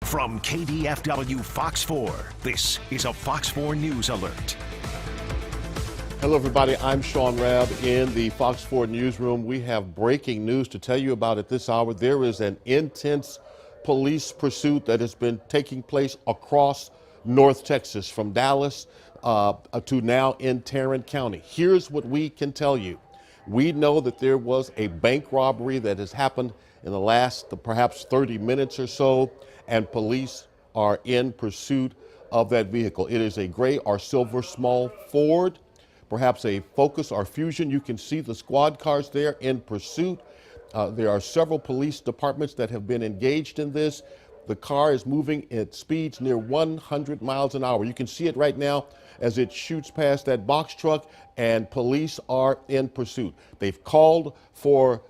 From KDFW Fox 4, this is a Fox 4 News Alert. Hello, everybody. I'm Sean Rabb in the Fox 4 newsroom. We have breaking news to tell you about at this hour. There is an intense police pursuit that has been taking place across North Texas, from Dallas to now in Tarrant County. Here's what we can tell you. We know that there was a bank robbery that has happened in the last perhaps 30 minutes or so, and police are in pursuit of that vehicle. It is a gray or silver small Ford, perhaps a Focus or Fusion. You can see the squad cars there in pursuit. There are several police departments that have been engaged in this. The car is moving at speeds near 100 miles an hour. You can see it right now as it shoots past that box truck, and police are in pursuit. They've called for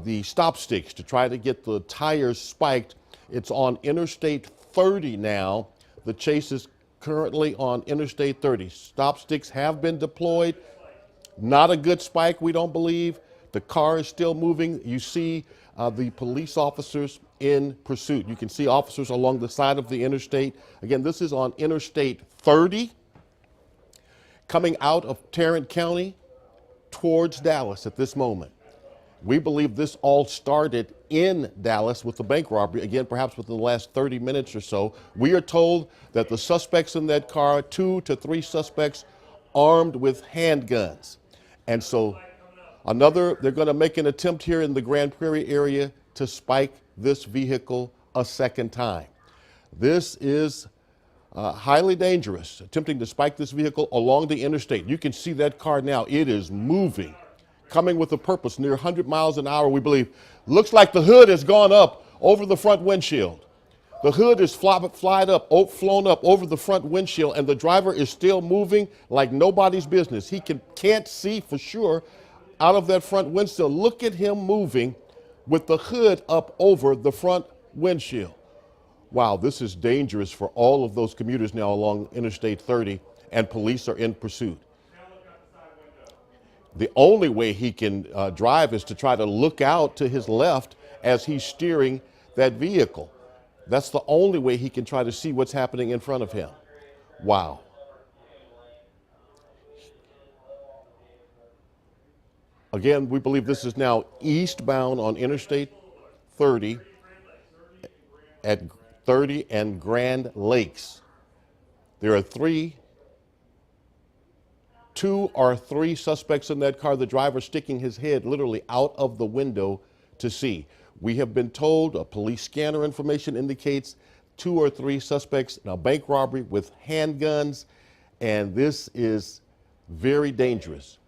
the stop sticks to try to get the tires spiked. It's on Interstate 30 now. The chase is currently on Interstate 30. Stop sticks have been deployed. Not a good spike, we don't believe. The car is still moving. You see the police officers in pursuit. You can see officers along the side of the interstate. Again, this is on Interstate 30, coming out of Tarrant County towards Dallas at this moment. We believe this all started in Dallas with the bank robbery, again, perhaps within the last 30 minutes or so. We are told that the suspects in that car, 2 to 3 suspects armed with handguns. And so they're going to make an attempt here in the Grand Prairie area to spike this vehicle a second time. This is highly dangerous, attempting to spike this vehicle along the interstate. You can see that car now. It is moving, coming with a purpose, near 100 miles an hour, we believe. Looks like the hood has gone up over the front windshield. The hood is flown up over the front windshield, and the driver is still moving like nobody's business. He can't see for sure out of that front windshield. Look at him moving with the hood up over the front windshield. Wow, this is dangerous for all of those commuters now along Interstate 30, and police are in pursuit. The only way he can drive is to try to look out to his left as he's steering that vehicle. That's the only way he can try to see what's happening in front of him. Wow. Again, we believe this is now eastbound on Interstate 30 at 30 and Grand Lakes. There are 2 or 3 suspects in that car, the driver sticking his head literally out of the window to see. We have been told, police scanner information indicates 2 or 3 suspects in a bank robbery with handguns, and this is very dangerous.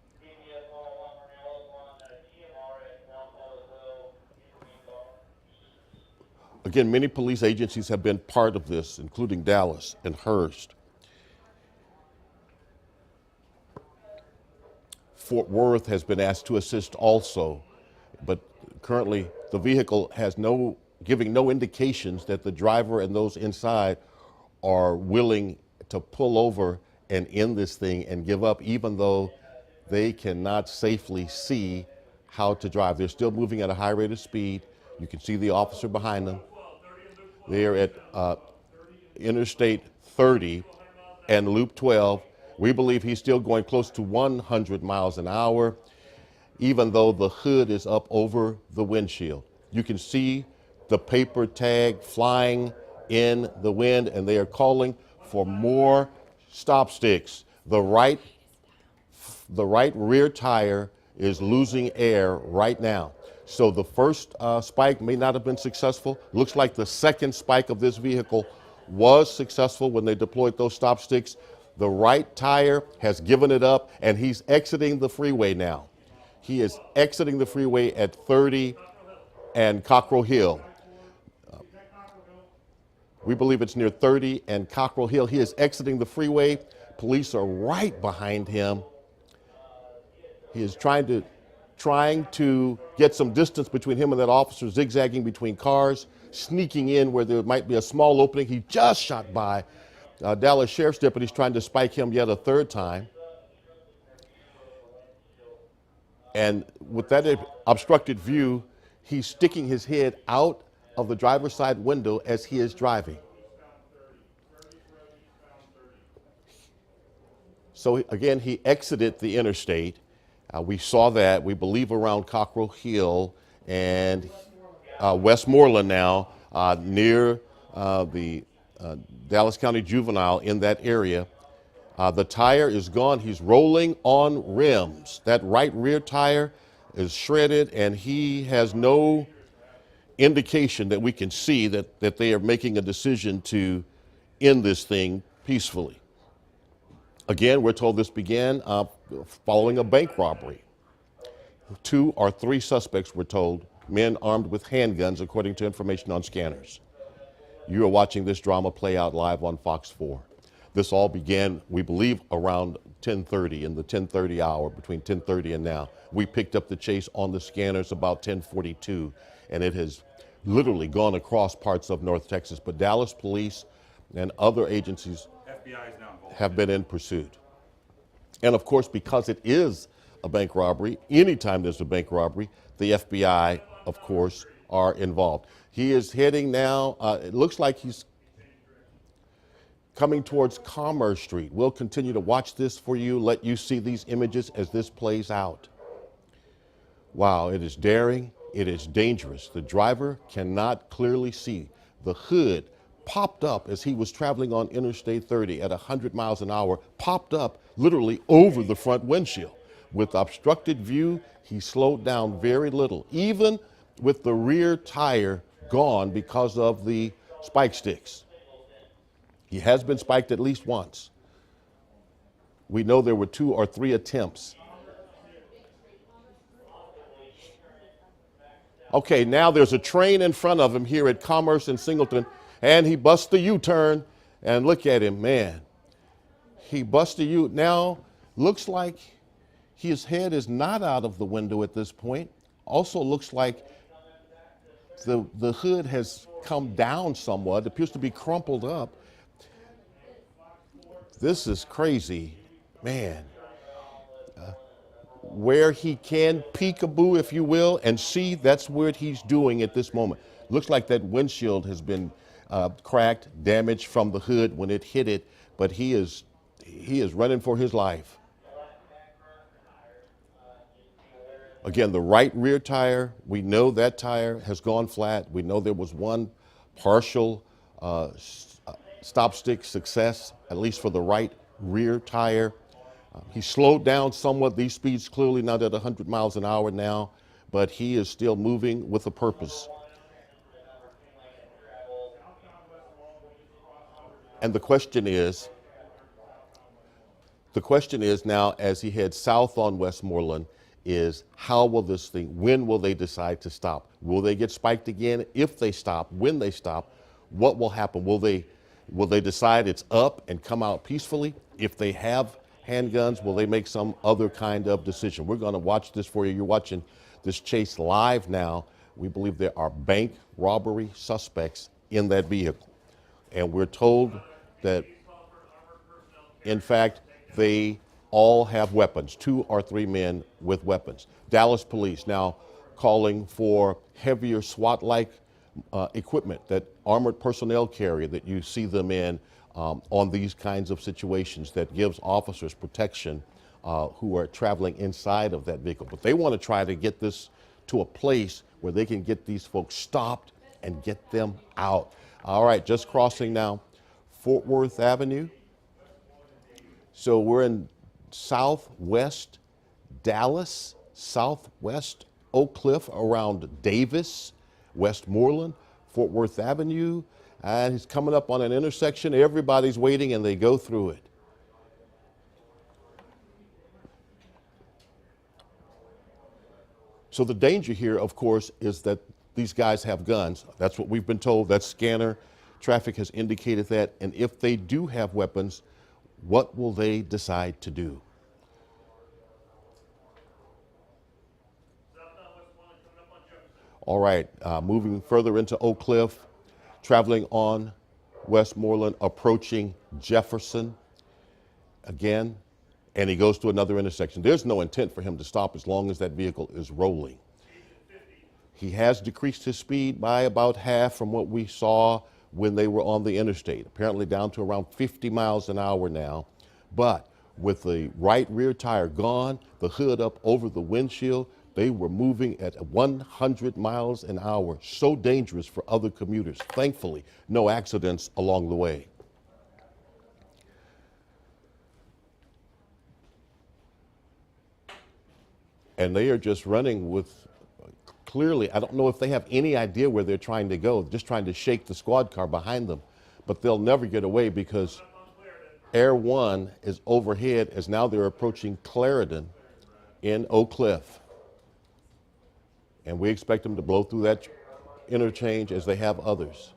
Again, many police agencies have been part of this, including Dallas and Hurst. Fort Worth has been asked to assist also, but currently the vehicle has giving no indications that the driver and those inside are willing to pull over and end this thing and give up, even though they cannot safely see how to drive. They're still moving at a high rate of speed. You can see the officer behind them. They're at Interstate 30 and Loop 12. We believe he's still going close to 100 miles an hour, even though the hood is up over the windshield. You can see the paper tag flying in the wind, and they are calling for more stop sticks. The right rear tire is losing air right now. So the first spike may not have been successful. Looks like the second spike of this vehicle was successful when they deployed those stop sticks. The right tire has given it up, and he's exiting the freeway now. He is exiting the freeway at 30 and Cockrell Hill. We believe it's near 30 and Cockrell Hill. He is exiting the freeway. Police are right behind him. He is trying to get some distance between him and that officer, zigzagging between cars, sneaking in where there might be a small opening. He just shot by Dallas Sheriff's deputies trying to spike him yet a third time. And with that obstructed view, he's sticking his head out of the driver's side window as he is driving. So again, he exited the interstate. We saw that, we believe, around Cockrell Hill and Westmoreland now, near the Dallas County Juvenile in that area. The tire is gone. He's rolling on rims. That right rear tire is shredded, and he has no indication that we can see that they are making a decision to end this thing peacefully. Again, we're told this began following a bank robbery. 2 or 3 suspects were told, men armed with handguns, according to information on scanners. You are watching this drama play out live on Fox 4. This all began, we believe, around 10:30, in the 10:30 hour, between 10:30 and now. We picked up the chase on the scanners about 10:42, and it has literally gone across parts of North Texas. But Dallas police and other agencies have been in pursuit. And of course, because it is a bank robbery, anytime there's a bank robbery, the FBI, of course, are involved. He is heading now, it looks like he's coming towards Commerce Street. We'll continue to watch this for you, let you see these images as this plays out. Wow, it is daring, it is dangerous. The driver cannot clearly see. The hood popped up as he was traveling on Interstate 30 at 100 miles an hour, popped up literally over the front windshield. With obstructed view, he slowed down very little, even with the rear tire gone because of the spike sticks. He has been spiked at least once. We know there were 2 or 3 attempts. Okay, now there's a train in front of him here at Commerce and Singleton, and he busts the U-turn, and look at him, man. He busts the U. Now, looks like his head is not out of the window at this point. Also looks like the hood has come down somewhat. It appears to be crumpled up. This is crazy, man. Where he can peekaboo, if you will, and see, that's what he's doing at this moment. Looks like that windshield has been cracked, damaged from the hood when it hit it, but he is running for his life. Again, the right rear tire, we know that tire has gone flat. We know there was one partial stop stick success, at least for the right rear tire. He slowed down somewhat. These speeds clearly not at 100 miles an hour now, but he is still moving with a purpose. And the question is now, as he heads south on Westmoreland, is how will this thing, when will they decide to stop? Will they get spiked again? If they stop, when they stop, what will happen? Will they decide it's up and come out peacefully? If they have handguns, will they make some other kind of decision? We're going to watch this for you. You're watching this chase live now. We believe there are bank robbery suspects in that vehicle. And we're told that, in fact, they all have weapons, 2 or 3 men with weapons. Dallas police now calling for heavier SWAT-like equipment, that armored personnel carrier that you see them in on these kinds of situations, that gives officers protection who are traveling inside of that vehicle. But they want to try to get this to a place where they can get these folks stopped and get them out. All right, just crossing now Fort Worth Avenue. So we're in southwest Dallas, southwest Oak Cliff, around Davis, Westmoreland, Fort Worth Avenue, and he's coming up on an intersection. Everybody's waiting, and they go through it. So the danger here, of course, is that these guys have guns. That's what we've been told. That scanner traffic has indicated that. And if they do have weapons, what will they decide to do? All right, moving further into Oak Cliff, traveling on Westmoreland, approaching Jefferson again, and he goes to another intersection. There's no intent for him to stop as long as that vehicle is rolling. He has decreased his speed by about half from what we saw when they were on the interstate, apparently down to around 50 miles an hour now. But with the right rear tire gone, the hood up over the windshield. They were moving at 100 miles an hour, so dangerous for other commuters. Thankfully, no accidents along the way. And they are just running with, clearly, I don't know if they have any idea where they're trying to go, just trying to shake the squad car behind them. But they'll never get away because Air One is overhead as now they're approaching Clarendon in Oak Cliff. And we expect them to blow through that interchange as they have others.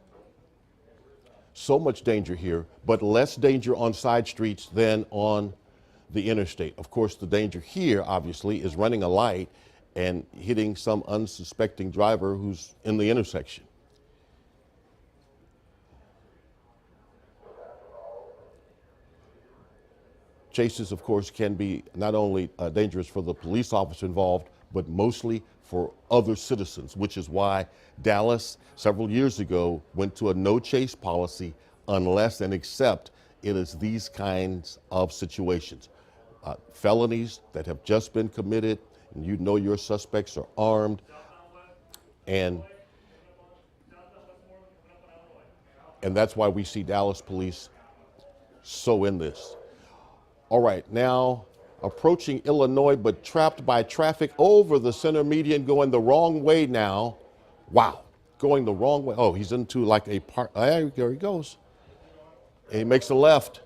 So much danger here, but less danger on side streets than on the interstate. Of course, the danger here, obviously, is running a light and hitting some unsuspecting driver who's in the intersection. Chases, of course, can be not only dangerous for the police officer involved, but mostly for other citizens, which is why Dallas several years ago went to a no chase policy unless and except it is these kinds of situations. Felonies that have just been committed, and you know your suspects are armed, and that's why we see Dallas police so in this. All right, now approaching Illinois, but trapped by traffic over the center median, going the wrong way now. Wow, going the wrong way. Oh, he's into like a park. There he goes. And he makes a left.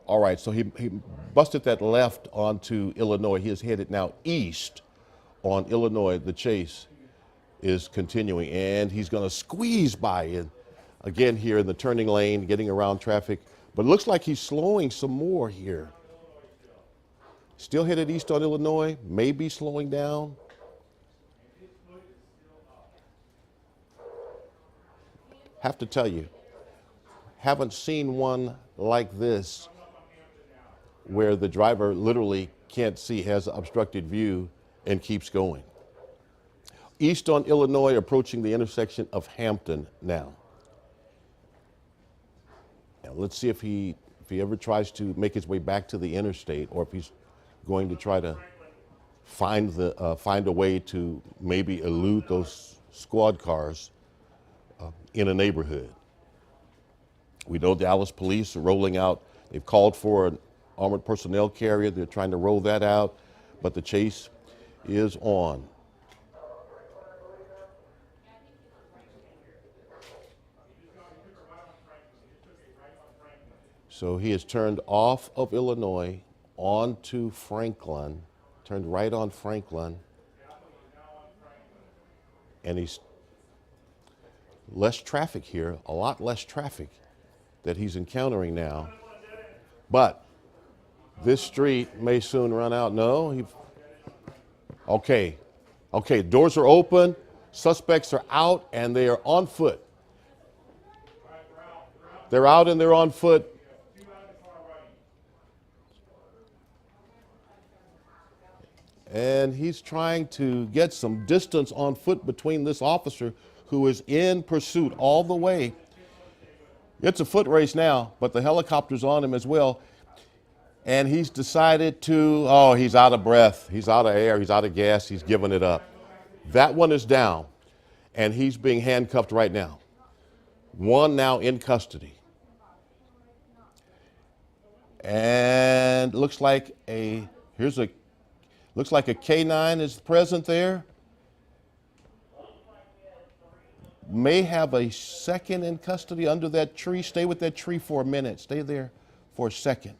All right, so he busted that left onto Illinois. He is headed now east on Illinois. The chase is continuing, and he's going to squeeze by in again here in the turning lane, getting around traffic. But it looks like he's slowing some more here. Still headed east on Illinois, maybe slowing down. Have to tell you, haven't seen one like this where the driver literally can't see, has an obstructed view, and keeps going. East on Illinois, approaching the intersection of Hampton now. Now let's see if he ever tries to make his way back to the interstate, or if he's going to try to find a way to maybe elude those squad cars in a neighborhood. We know Dallas police are rolling out. They've called for an armored personnel carrier. They're trying to roll that out, but the chase is on. So he has turned off of Illinois onto Franklin, turned right on Franklin, and he's less traffic here, a lot less traffic that he's encountering now. But this street may soon run out. No, okay, doors are open, suspects are out, and they are on foot. They're out and they're on foot. And he's trying to get some distance on foot between this officer who is in pursuit all the way. It's a foot race now, but the helicopter's on him as well. And he's decided to, he's out of breath, he's out of air, he's out of gas, he's giving it up. That one is down, and he's being handcuffed right now. One now in custody. And looks like a K9 is present there. May have a second in custody under that tree. Stay with that tree for a minute. Stay there for a second.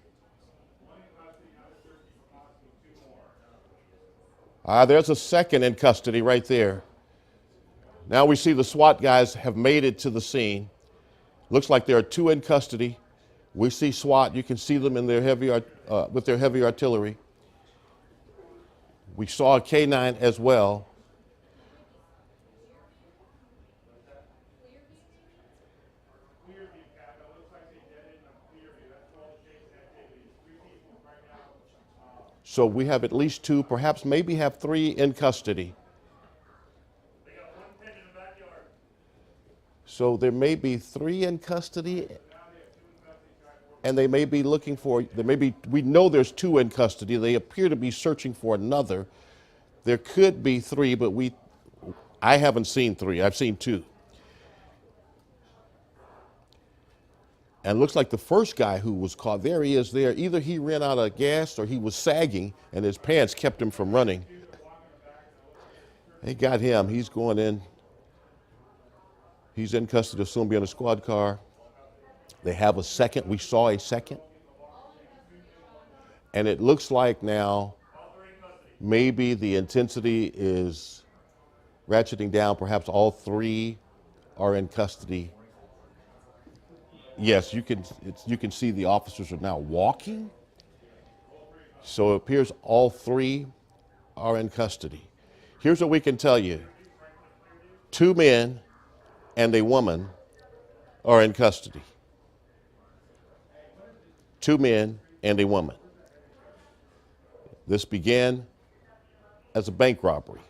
There's a second in custody right there. Now we see the SWAT guys have made it to the scene. Looks like there are two in custody. We see SWAT. You can see them in their with their heavy artillery. We saw a K9 as well. So we have at least two, perhaps maybe have three in custody. So there may be 3 in custody, and they may be looking for, we know there's 2 in custody. They appear to be searching for another. There could be 3, but I haven't seen 3. I've seen 2. And it looks like the first guy who was caught, there he is there. Either he ran out of gas or he was sagging and his pants kept him from running. They got him. He's going in. He's in custody. He'll soon be on a squad car. They have a second. We saw a second. And it looks like now maybe the intensity is ratcheting down. Perhaps all 3 are in custody. Yes, you can see the officers are now walking. So it appears all 3 are in custody. Here's what we can tell you. 2 men and a woman are in custody. 2 men and a woman. This began as a bank robbery,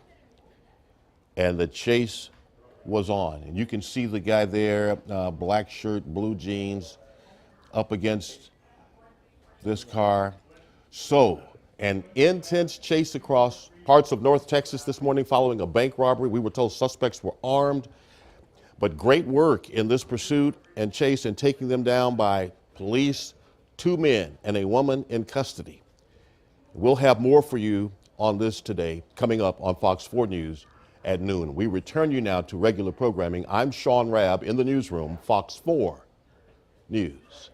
and the chase was on. And you can see the guy there, black shirt, blue jeans, up against this car. So, an intense chase across parts of North Texas this morning following a bank robbery. We were told suspects were armed, but great work in this pursuit and chase and taking them down by police. 2 men and a woman in custody. We'll have more for you on this today, coming up on Fox 4 News at noon. We return you now to regular programming. I'm Sean Rabb in the newsroom, Fox 4 News.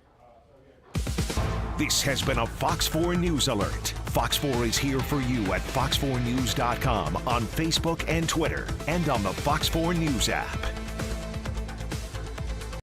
This has been a Fox 4 News Alert. Fox 4 is here for you at fox4news.com, on Facebook and Twitter, and on the Fox 4 News app.